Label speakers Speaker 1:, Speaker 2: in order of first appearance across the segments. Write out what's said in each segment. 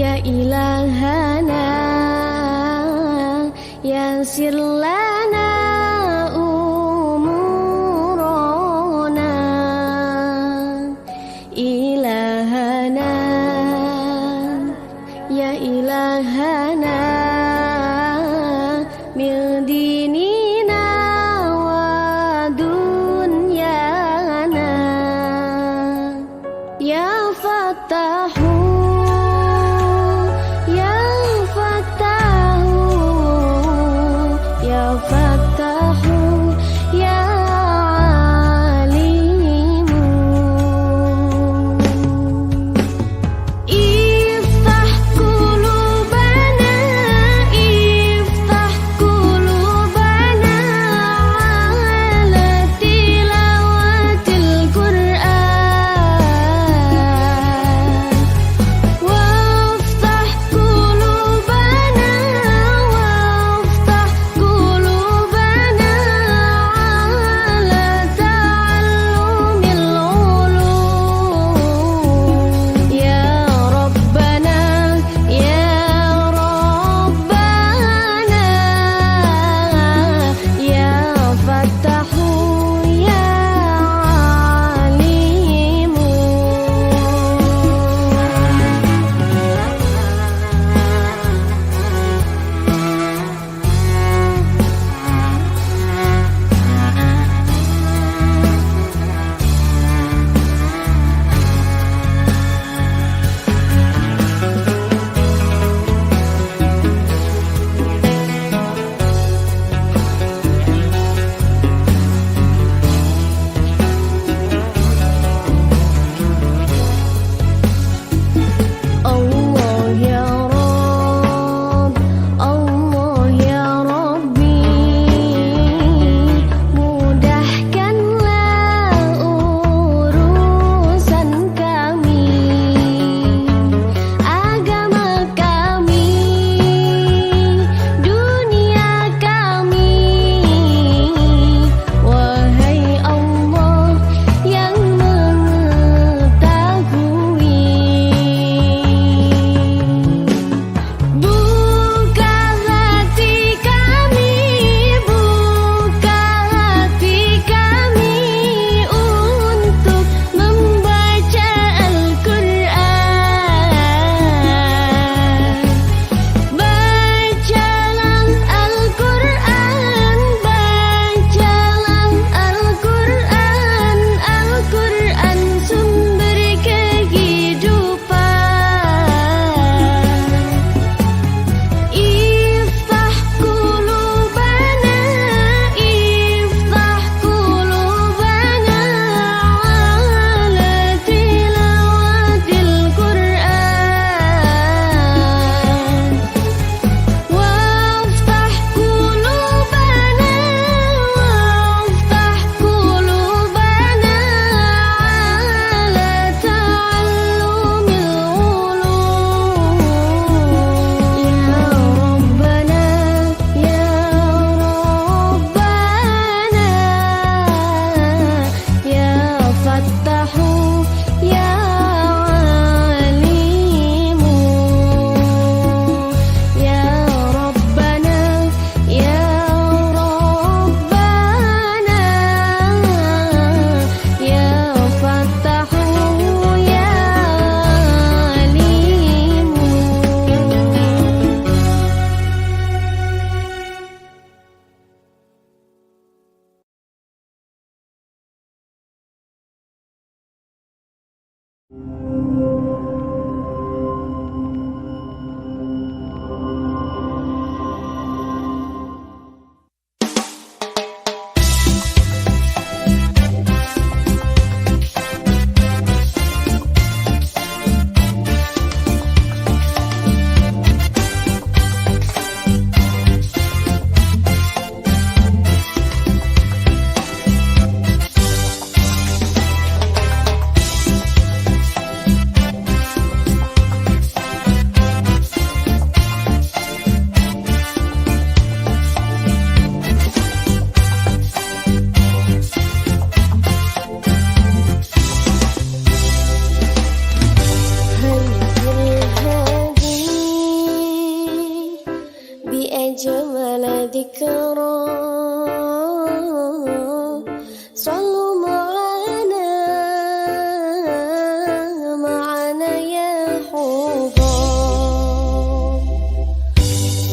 Speaker 1: Ya ilahana yassir lana umurana ilahana ya ilahana min dinina wa dunyana ya Fattahu ya Fattahu ya Fattahu ya Alimu iftah qulubana iftah qulubana الكرام صلوا معنا معنا يا حفاظ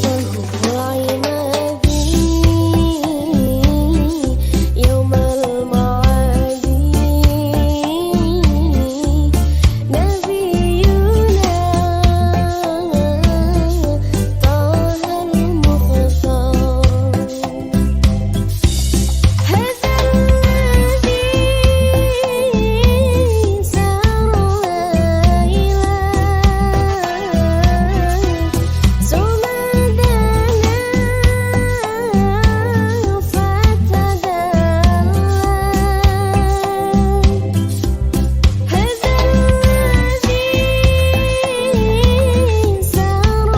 Speaker 1: فهو عمادي يوم المعادي نبينا طه المختار هذا الذي سار إلى سمدنا فتدلى هذا الذي سار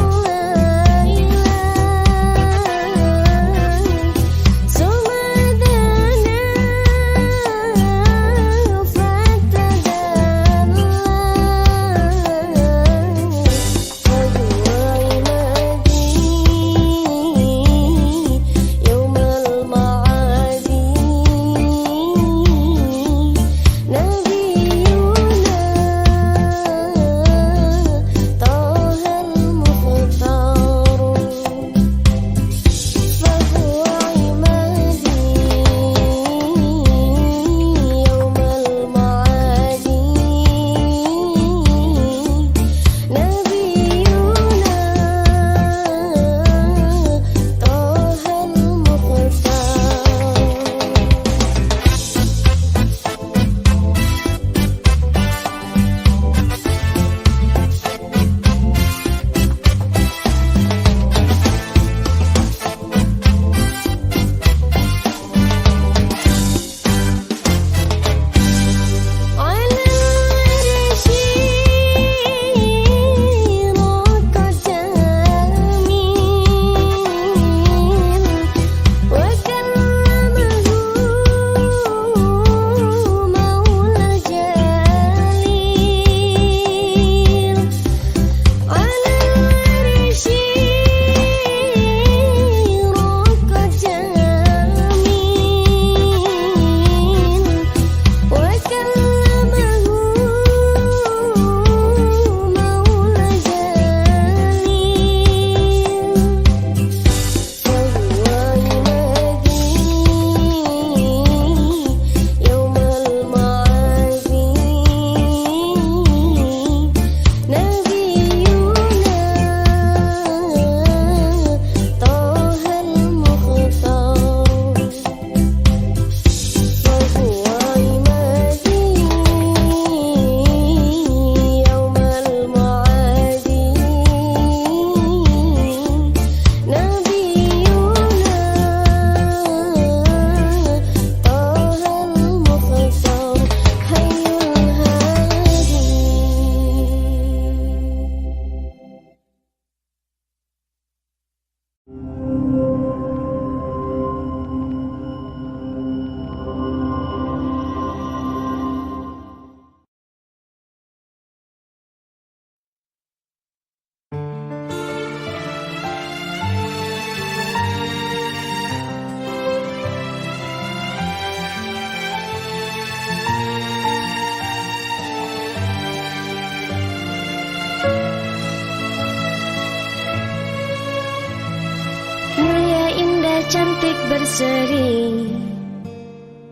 Speaker 1: cantik berseri,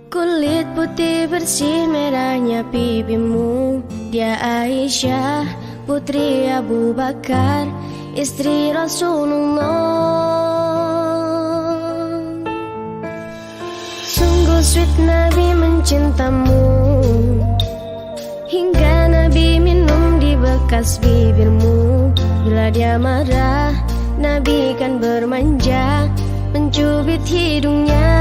Speaker 1: kulit putih bersih merahnya pipimu. Dia Aisyah putri Abu Bakar, istri Rasulullah. Sungguh sweet Nabi mencintamu, hingga Nabi minum di bekas bibirmu. Bila dia marah, Nabi kan bermanja, mencubit hidungnya.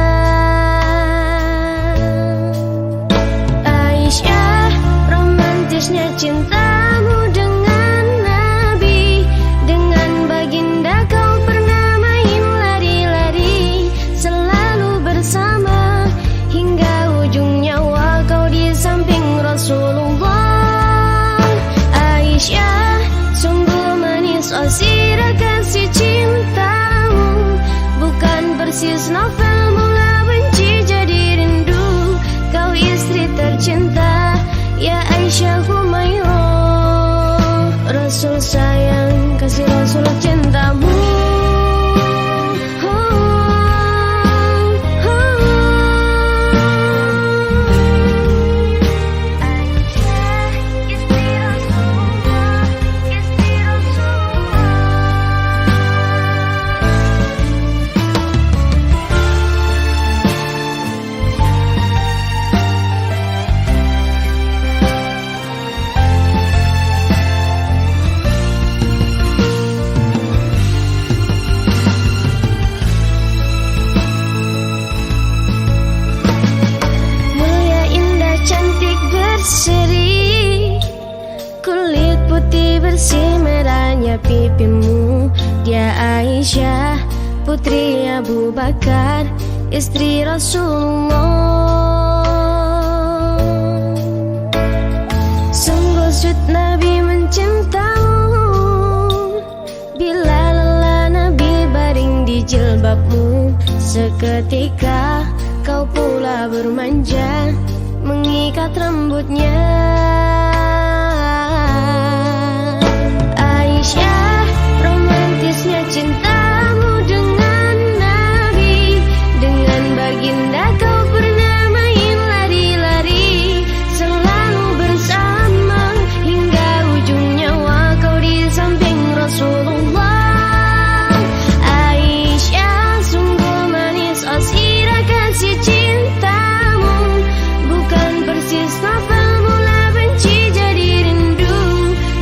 Speaker 1: Aisyah, romantisnya cintamu dengan Nabi. Dengan baginda kau pernah main lari-lari, selalu bersama hingga ujung nyawa kau di samping Rasulullah. Aisyah, sungguh manis oh sirah kasih cintamu, bukan pipimu. Dia Aisyah, putri Abu Bakar, istri Rasulullah. Sungguh sud Nabi mencintamu, bila lelah Nabi baring di jilbabmu. Seketika kau pula bermanja, mengikat rambutnya. Aisyah, romantisnya cintamu dengan Nabi. Dengan baginda kau pernah main lari-lari, selalu bersama hingga ujung nyawa kau di samping Rasulullah. Aisyah, sungguh manis sirah kasih cintamu, bukan persis novel mula benci jadi rindu.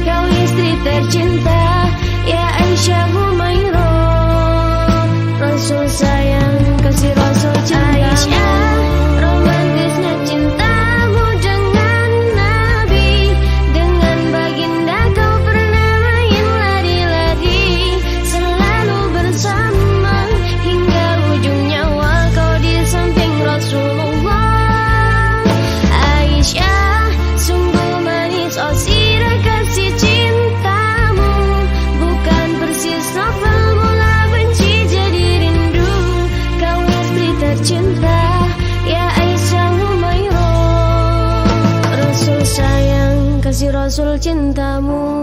Speaker 1: Kau istri tercinta, ya Aisyah Humairah. Rasul sayang, kasih Rasul cinta. Aisyah, romantisnya cintamu dengan Nabi. Dengan baginda kau pernah main lari-lari, selalu bersama hingga ujung nyawa kau di samping Rasulullah. Aisyah, sungguh manis sirah kasih cintamu, bukan persis novel mula benci jadi rindu. Kau istri tercinta, ya Aisyah Humairah. Rasul sayang, kasih Rasul cintamu.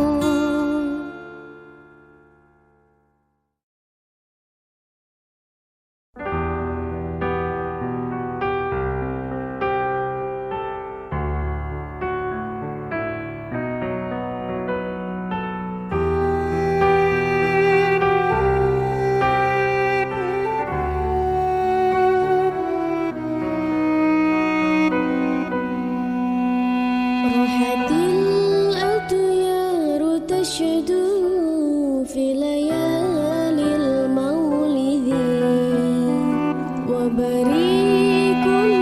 Speaker 1: Rohatil adyaru tashadu fi layalil maulidi, wa barikun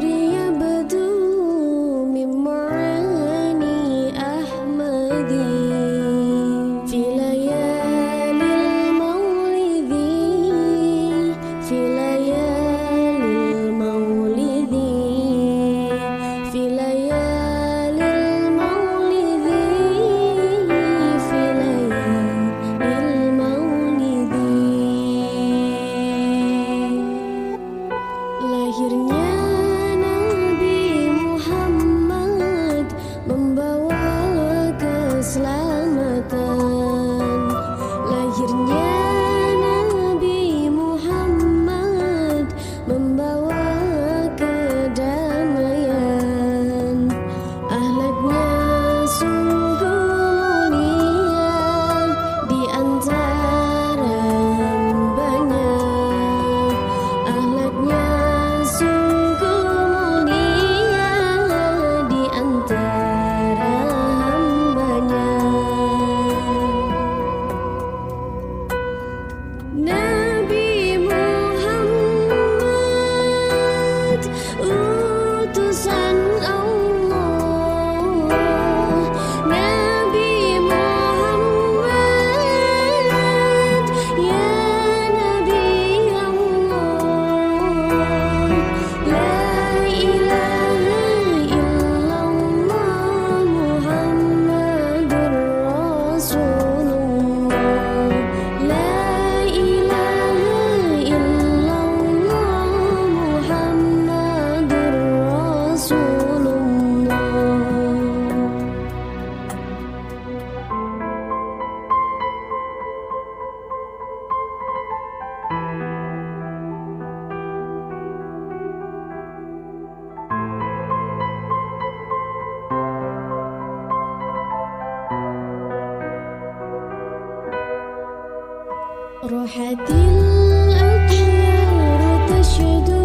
Speaker 1: nuri yabdu min ma'ani Ahmadi. Fi layalil maulidi, fi layalil maulidi, fi layalil maulidi, fi layalil maulidi. Lahirnya Nabi Muhammad membawa keselamatan. Lahirnya Nabi Muhammad membawa kedamaian. Akhlaknya sungguh mulia di antara hambanya. Akhlaknya sungguh mulia di antara hambanya. Nabi Muhammad, utusan Allah. Nabi Muhammad, ya Nabi Allah. La ilaha illallah Muhammadur Rasulullah. La ilaha illallah Muhammadur Rasulullah. Rohatil adyaru tashadu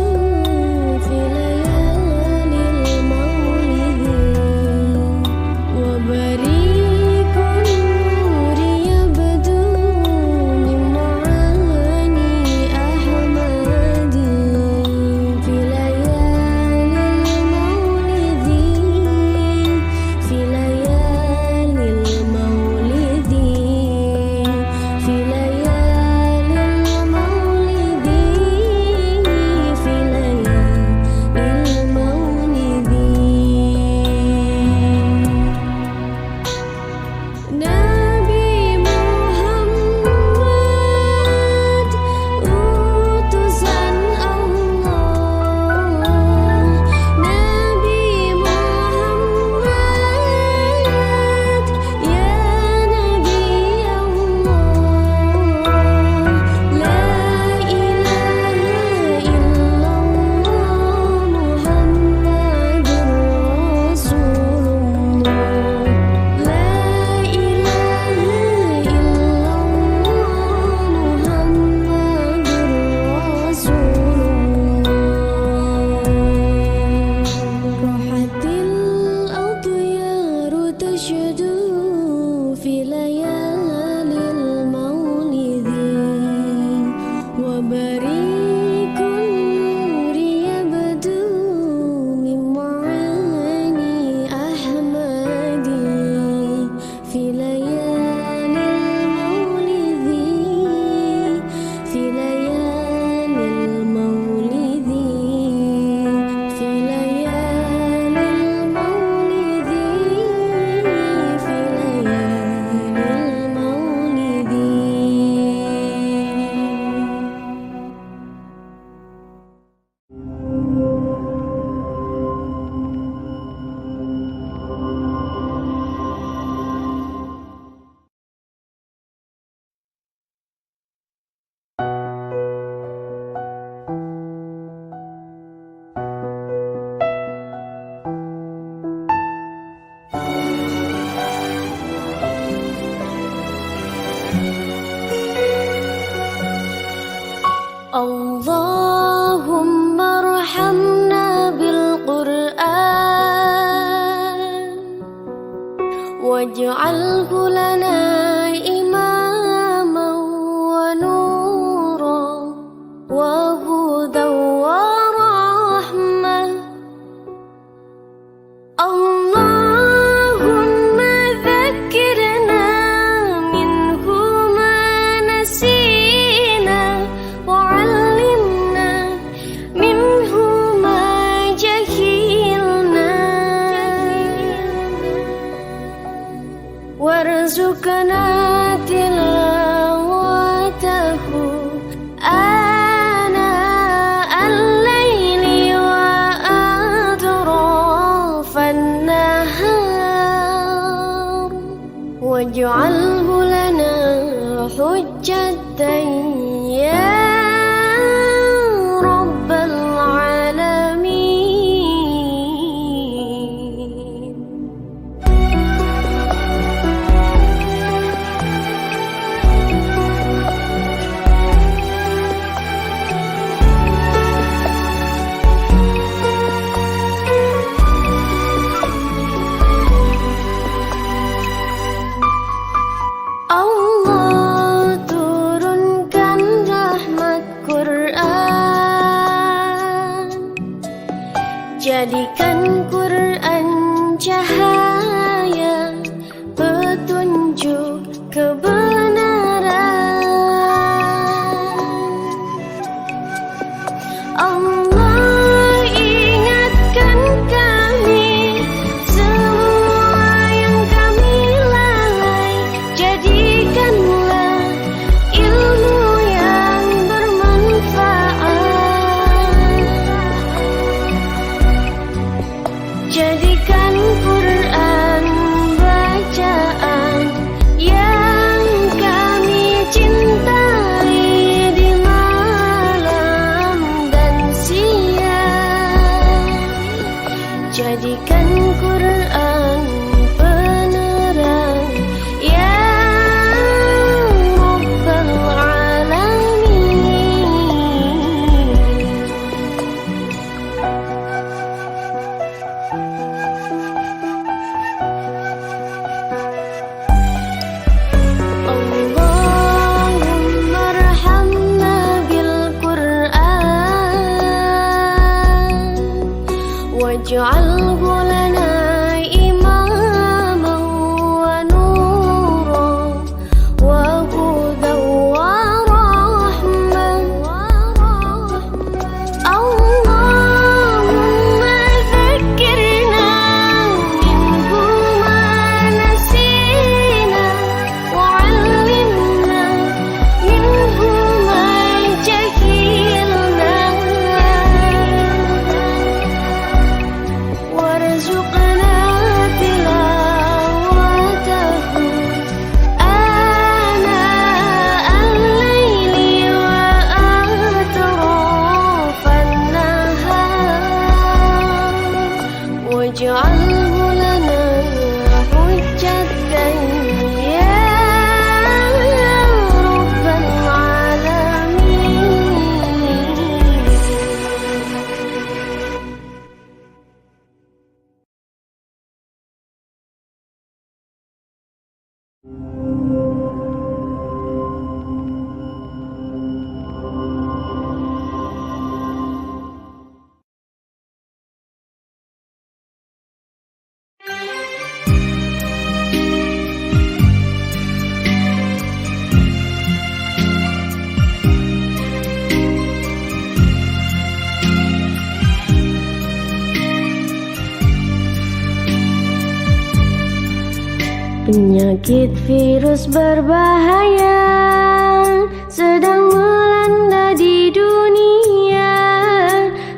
Speaker 1: fi layalil maulidi, wa barikun nuri yabdu min ma'ani Ahmadi. Fi layalil maulidi, fi layalil maulidi, Allahumma arhamna bil Qur'an waj'alhu lana imaman wa nuran wa hudan wa rahmah. Allahumma dzakkirna minhu ma nasina wa 'allimna minhu ma jahilna warzuqna tilawatahu ana al-laili wa atrafan nahar waj'alhu lana hujjatan ya rabbal alamin. Allah turunkan rahmat Quran, jadikan Quran cahaya petunjuk kebenaran. Allah ingatkan kami semua yang kami lalai, jadikanlah ilmu yang bermanfaat, jadikan Quran bacaan yang kami cintai di malam dan siang, jadikan Quran penerang ya Rabbal alamin. Allahumma arhamna bil Qur'an waj'alhu lana imaman wa nuran wa hudan wa rahmah. Allahumma dzakkirna minhu ma nasina wa 'allimna minhu ma jahilna warzuqna tilawatahu ana al-laili wa atrafan nahar waj'alhu lana hujjatan ya rabbal alamin. Penyakit virus berbahaya sedang melanda di dunia.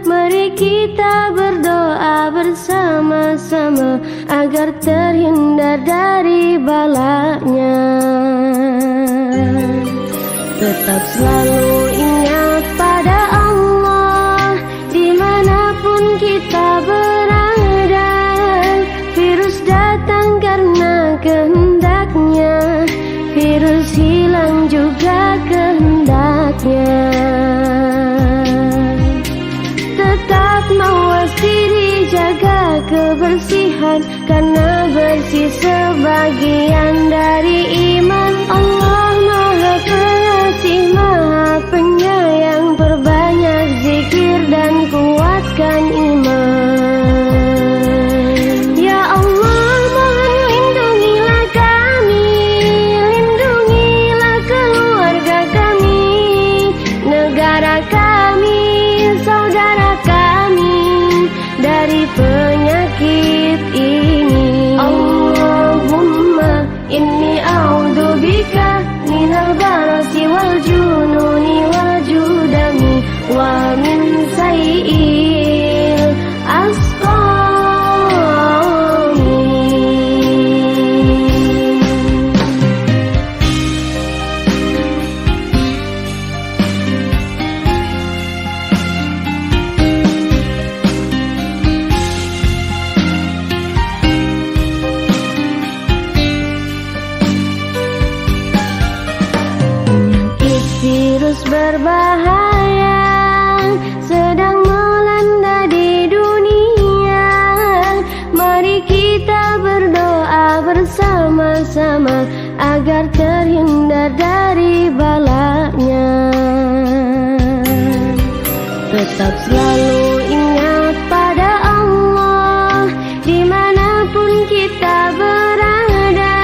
Speaker 1: Mari kita berdoa bersama-sama agar terhindar dari balanya. Tetap selalu ingat pada Allah dimanapun kita berada. Virus datang karena kehendaknya, virus hilang bersih sebagian dari iman. Allah Maha Pengasih, Maha Penyayang, perbanyak zikir dan kuatkan iman. Ya Allah, mohon lindungilah kami, lindungilah keluarga kami, negara kami, saudara kami dari penyakit ini. Allahumma inni a'udzubika minal barasi wal jununi wal judami wa min sayyi'il asqami. Virus berbahaya sedang melanda di dunia. Mari kita berdoa bersama-sama agar terhindar dari balanya. Tetap selalu ingat pada Allah dimanapun kita berada.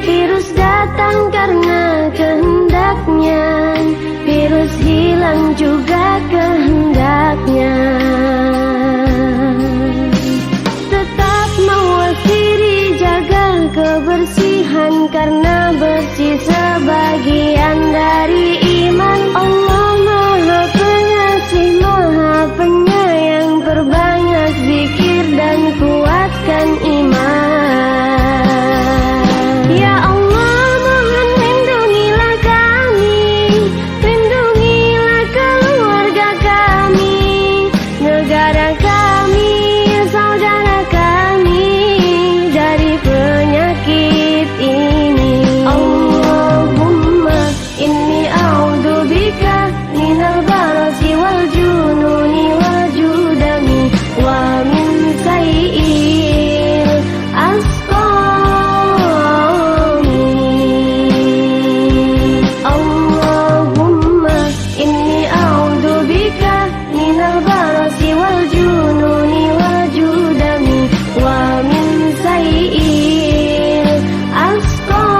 Speaker 1: Virus datang karena kehendaknya, virus hilang juga kehendaknya. Tetap mawas diri, jaga kebersihan, karena bersih sebagian dari iman. Allah Maha Pengasih, Maha Penyayang, perbanyak zikir dan kuatkan iman. Ya Allah, mohon lindungilah kami, lindungilah keluarga kami, negara kami, saudara kami dari penyakit ini. Allahumma inni a'udzubika minal barasi wal jununi wal judami wa min sayyi'il asqami. Allahumma inni a'udzubika minal barasi wal jununi wal judami wa min sayyi'il asqami.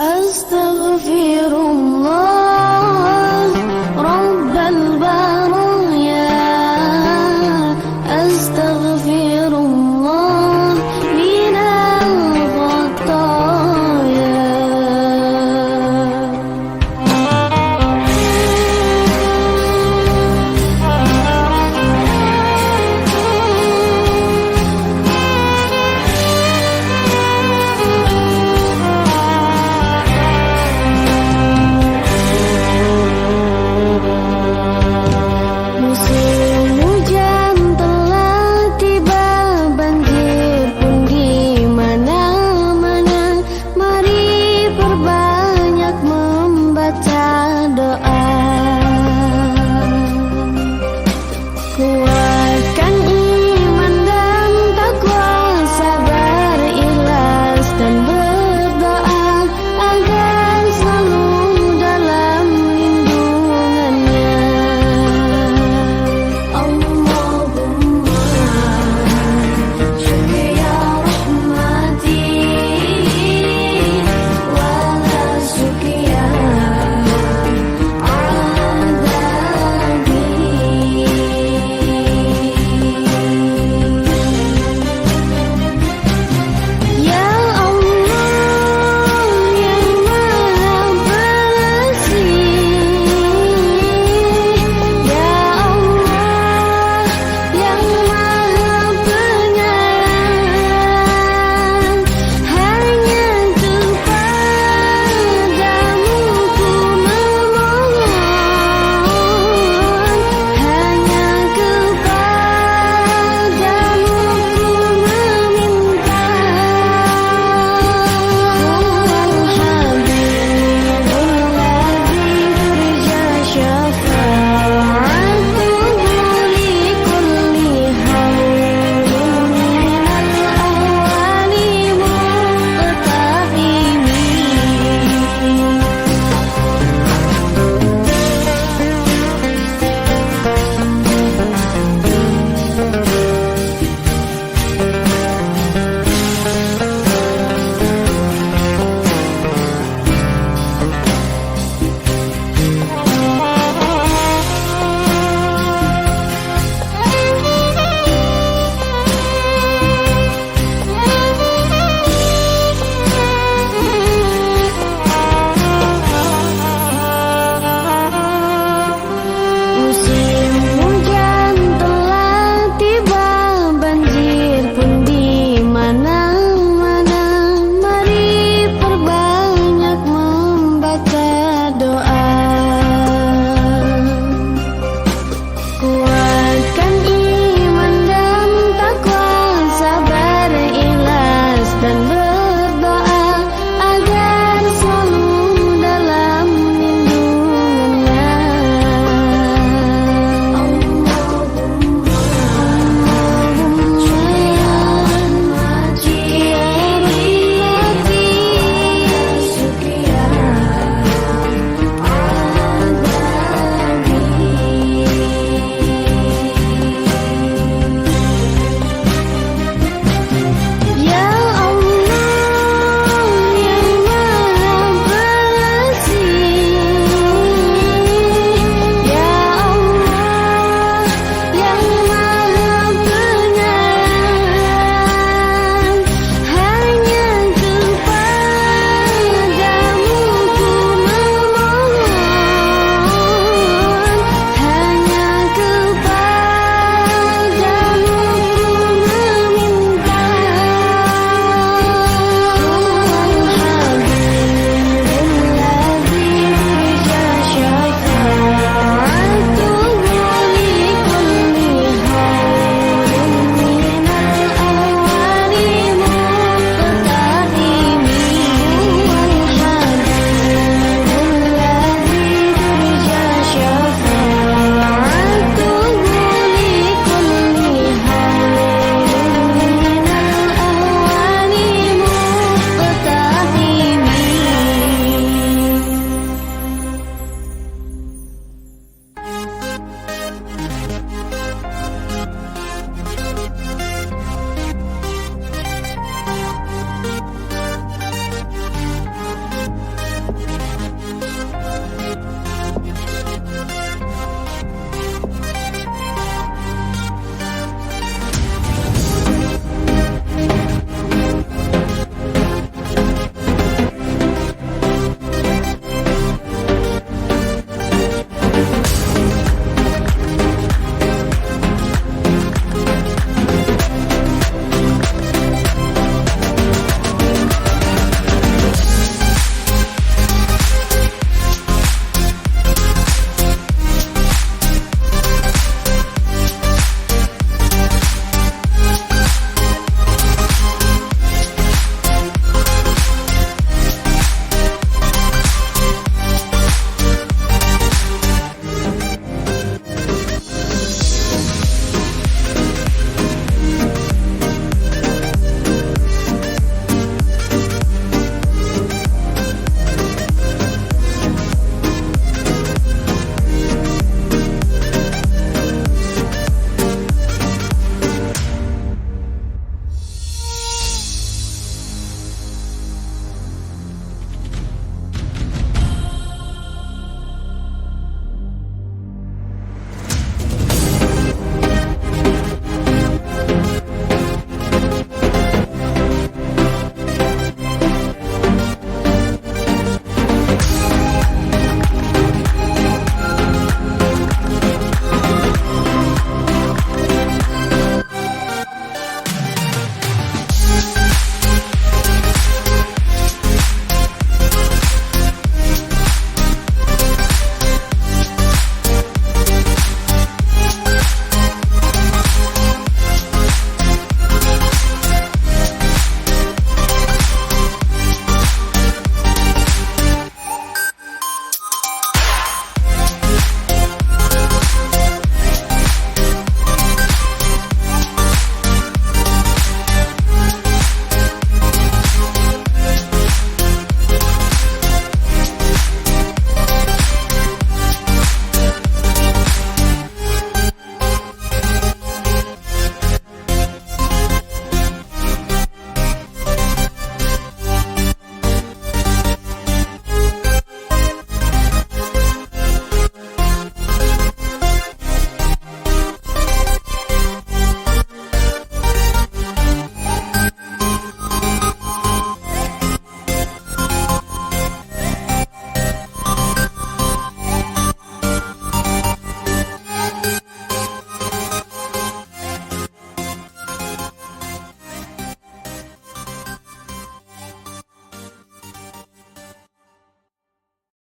Speaker 1: Astaghfirullah.